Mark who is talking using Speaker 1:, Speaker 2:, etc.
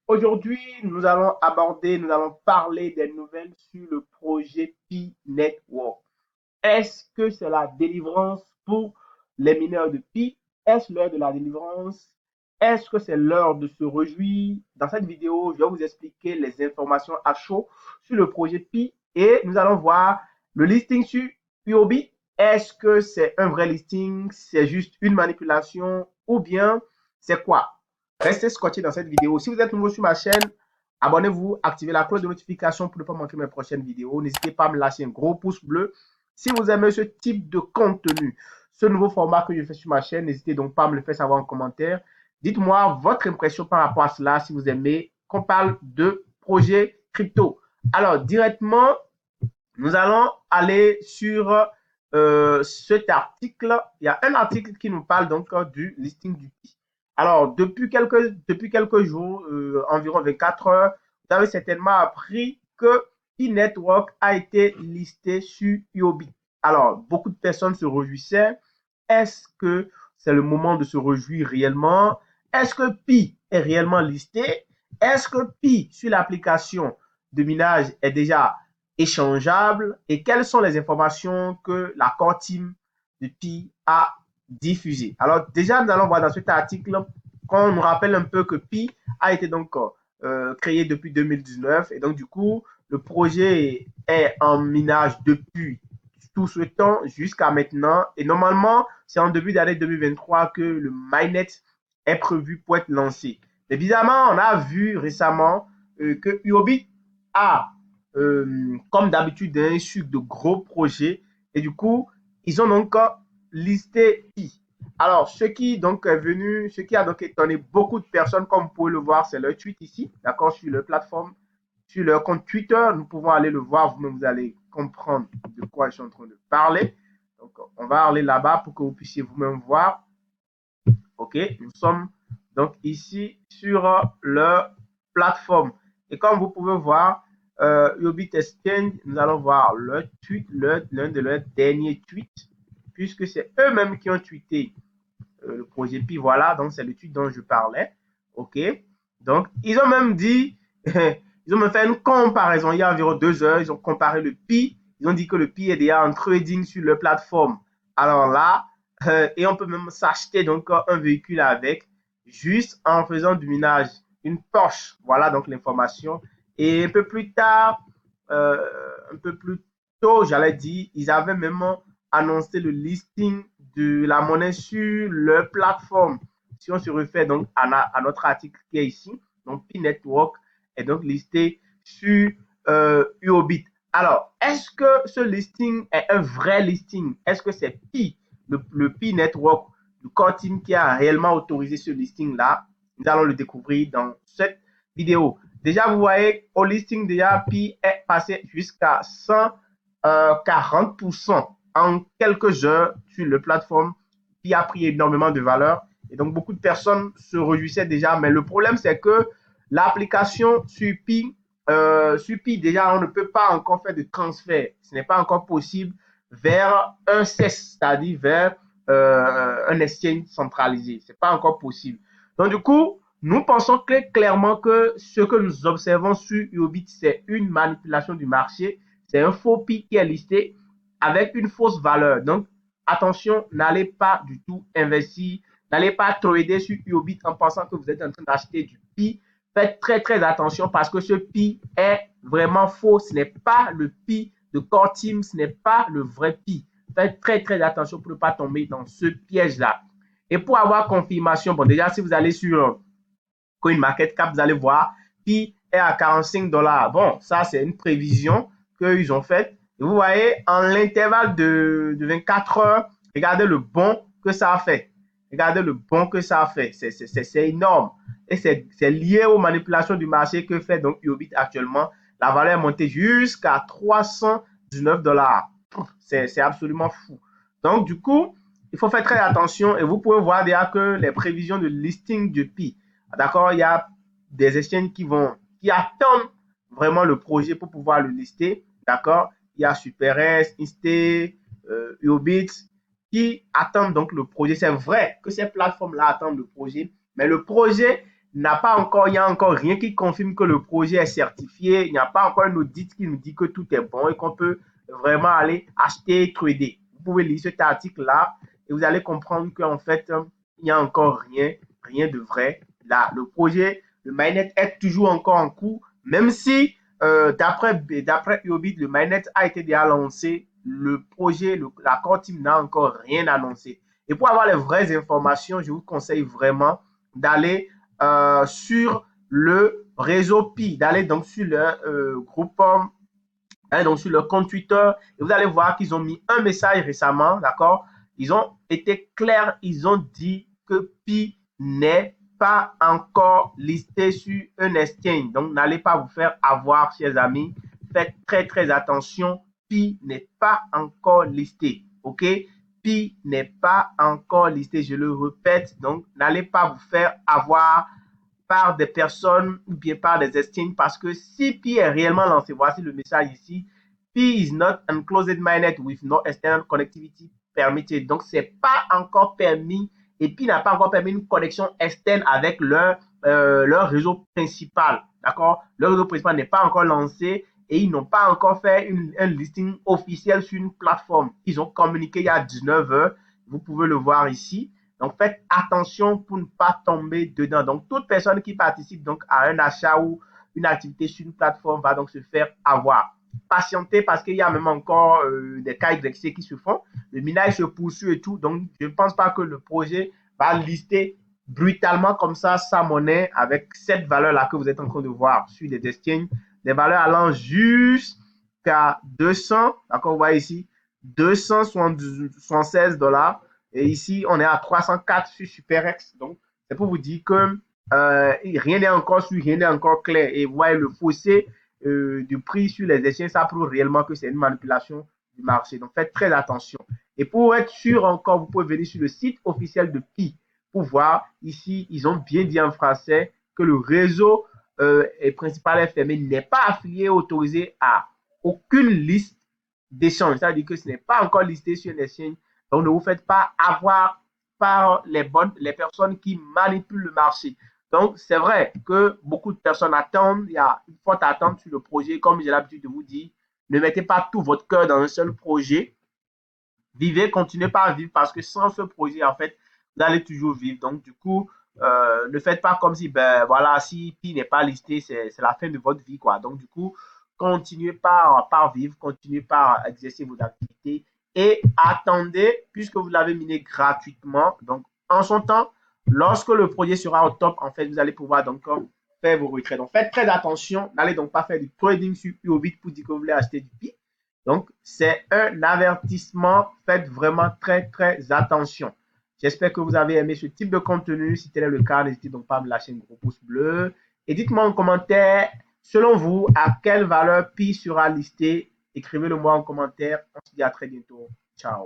Speaker 1: Aujourd'hui, nous allons aborder, nous allons parler des nouvelles sur le projet Pi Network. Est-ce que c'est la délivrance pour les mineurs de Pi? Est-ce l'heure de la délivrance? Est-ce que c'est l'heure de se réjouir? Dans cette vidéo, je vais vous expliquer les informations à chaud sur le projet Pi et nous allons voir le listing sur UOB. Est-ce que c'est un vrai listing? C'est juste une manipulation ou bien c'est quoi? Restez scotché dans cette vidéo. Si vous êtes nouveau sur ma chaîne, abonnez-vous, activez la cloche de notification pour ne pas manquer mes prochaines vidéos. N'hésitez pas à me lâcher un gros pouce bleu si vous aimez ce type de contenu, ce nouveau format que je fais sur ma chaîne. N'hésitez donc pas à me le faire savoir en commentaire. Dites-moi votre impression par rapport à cela si vous aimez qu'on parle de projet crypto. Alors, directement, nous allons aller sur cet article. Il y a un article qui nous parle donc du listing du Pi. Alors, depuis quelques jours, environ 24 heures, vous avez certainement appris que Pi Network a été listé sur Huobi. Alors, beaucoup de personnes se réjouissaient. Est-ce que c'est le moment de se réjouir réellement? Est-ce que Pi est réellement listé? Est-ce que Pi sur l'application de minage est déjà échangeable? Et quelles sont les informations que la core team de Pi a diffusées? Alors déjà, nous allons voir dans cet article qu'on nous rappelle un peu que Pi a été donc créé depuis 2019 et donc du coup, le projet est en minage depuis tout ce temps jusqu'à maintenant. Et normalement, c'est en début d'année 2023 que le mainnet est prévu pour être lancé. Mais bizarrement, on a vu récemment que Huobi a, comme d'habitude, un sucre de gros projets. Et du coup, ils ont donc listé I. Alors, ce qui donc est venu, ce qui a donc étonné beaucoup de personnes, comme vous pouvez le voir, c'est leur tweet ici, d'accord, sur leur plateforme, sur leur compte Twitter. Nous pouvons aller le voir, vous-même, vous allez comprendre de quoi je suis en train de parler. Donc, on va aller là-bas pour que vous puissiez vous-même voir. OK, nous sommes donc ici sur leur plateforme. Et comme vous pouvez voir, Uobit Exchange, nous allons voir leur tweet, l'un de leurs derniers tweets, puisque c'est eux-mêmes qui ont tweeté le projet Pi. Voilà, donc c'est le tweet dont je parlais. OK, donc ils ont même dit, ils ont même fait une comparaison il y a environ 2 heures. Ils ont comparé le Pi. Ils ont dit que le Pi est déjà en trading sur leur plateforme. Alors là, et on peut même s'acheter donc un véhicule avec, juste en faisant du minage, une Porsche. Voilà donc l'information. Et un peu plus tard, euh, un peu plus tôt, j'allais dire, ils avaient même annoncé le listing de la monnaie sur leur plateforme. Si on se refait donc à notre article qui est ici, donc Pi Network est donc listé sur Uobit. Alors, est-ce que ce listing est un vrai listing? Est-ce que c'est Pi, le Pi Network, le core team qui a réellement autorisé ce listing-là? Nous allons le découvrir dans cette vidéo. Déjà, vous voyez, au listing, déjà, Pi est passé jusqu'à 140% en quelques heures sur le plateforme qui a pris énormément de valeur. Et donc, beaucoup de personnes se réjouissaient déjà. Mais le problème, c'est que l'application sur Pi, déjà, on ne peut pas encore faire de transfert. Ce n'est pas encore possible vers un CES, c'est-à-dire vers un exchange centralisé. Ce n'est pas encore possible. Donc, du coup, nous pensons clairement que ce que nous observons sur Uobit, c'est une manipulation du marché. C'est un faux Pi qui est listé avec une fausse valeur. Donc, attention, n'allez pas du tout investir, n'allez pas trader sur Uobit en pensant que vous êtes en train d'acheter du Pi. Faites très très attention parce que ce Pi est vraiment faux. Ce n'est pas le Pi de Core Team, ce n'est pas le vrai Pi. Faites très très attention pour ne pas tomber dans ce piège-là. Et pour avoir confirmation, bon, déjà, si vous allez sur CoinMarketCap, vous allez voir, Pi est à 45 dollars. Bon, ça, c'est une prévision qu'ils ont faite. Et vous voyez, en l'intervalle de 24 heures, regardez le bond que ça a fait. Regardez le bond que ça a fait. C'est énorme. Et c'est lié aux manipulations du marché que fait donc Uobit actuellement. La valeur est montée jusqu'à 319 dollars. C'est absolument fou. Donc, du coup, il faut faire très attention et vous pouvez voir déjà que les prévisions de listing du Pi, d'accord, il y a des exchanges qui attendent vraiment le projet pour pouvoir le lister, d'accord. Il y a SuperS, Insté, Uobit qui attendent donc le projet. C'est vrai que ces plateformes-là attendent le projet, mais le projet n'a pas encore, il n'y a encore rien qui confirme que le projet est certifié. Il n'y a pas encore un audit qui nous dit que tout est bon et qu'on peut vraiment aller acheter et trader. Vous pouvez lire cet article-là et vous allez comprendre qu'en fait, il n'y a encore rien de vrai là. Le projet, le mainnet est toujours encore en cours, même si d'après Ubit, le mainnet a été déjà lancé. Le projet, la core team n'a encore rien annoncé. Et pour avoir les vraies informations, je vous conseille vraiment d'aller sur le réseau Pi, d'aller donc sur le groupe, allez donc sur le compte Twitter et vous allez voir qu'ils ont mis un message récemment, d'accord? Ils ont été clairs, ils ont dit que Pi n'est pas encore listé sur un exchange. Donc, n'allez pas vous faire avoir, chers amis. Faites très attention. Pi n'est pas encore listé, ok? Pi n'est pas encore listé, je le répète. Donc, n'allez pas vous faire avoir par des personnes ou bien par des exchanges parce que si Pi est réellement lancé, voici le message ici, Pi is not enclosed mainnet with no external connectivity permitted. Donc, c'est pas encore permis et Pi n'a pas encore permis une connexion externe avec leur réseau principal. D'accord? Leur réseau principal n'est pas encore lancé et ils n'ont pas encore fait un listing officiel sur une plateforme. Ils ont communiqué il y a 19 heures. Vous pouvez le voir ici. Donc, faites attention pour ne pas tomber dedans. Donc, toute personne qui participe donc à un achat ou une activité sur une plateforme va donc se faire avoir. Patientez parce qu'il y a même encore des cas exécutés qui se font. Le minage se poursuit et tout. Donc, je ne pense pas que le projet va lister brutalement comme ça sa monnaie avec cette valeur-là que vous êtes en train de voir sur les exchanges. Des valeurs allant jusqu'à 200, d'accord, vous voyez ici, 276 $. Et ici, on est à 304 sur SuperX. Donc, c'est pour vous dire que rien n'est encore sûr, rien n'est encore clair. Et vous voyez le fossé du prix sur les échanges, ça prouve réellement que c'est une manipulation du marché. Donc, faites très attention. Et pour être sûr encore, vous pouvez venir sur le site officiel de Pi pour voir. Ici, ils ont bien dit en français que le réseau principal est fermé, n'est pas affilié, autorisé à aucune liste d'échange. C'est-à-dire que ce n'est pas encore listé sur les chaînes. Donc, ne vous faites pas avoir par les personnes qui manipulent le marché. Donc, c'est vrai que beaucoup de personnes attendent, il y a une forte attente sur le projet. Comme j'ai l'habitude de vous dire, ne mettez pas tout votre cœur dans un seul projet. Vivez, continuez pas à vivre parce que sans ce projet, en fait, vous allez toujours vivre. Donc, du coup, ne faites pas comme si, ben voilà, si Pi n'est pas listé, c'est la fin de votre vie, quoi. Donc, du coup, continuez par vivre, continuez par exercer vos activités et attendez, puisque vous l'avez miné gratuitement. Donc, en son temps, lorsque le projet sera au top, en fait, vous allez pouvoir donc faire vos retraits. Donc, faites très attention. N'allez donc pas faire du trading sur Ubit pour dire que vous voulez acheter du Pi. Donc, c'est un avertissement. Faites vraiment très attention. J'espère que vous avez aimé ce type de contenu. Si tel est le cas, n'hésitez donc pas à me lâcher un gros pouce bleu. Et dites-moi en commentaire, selon vous, à quelle valeur Pi sera listé. Écrivez-le moi en commentaire. On se dit à très bientôt. Ciao.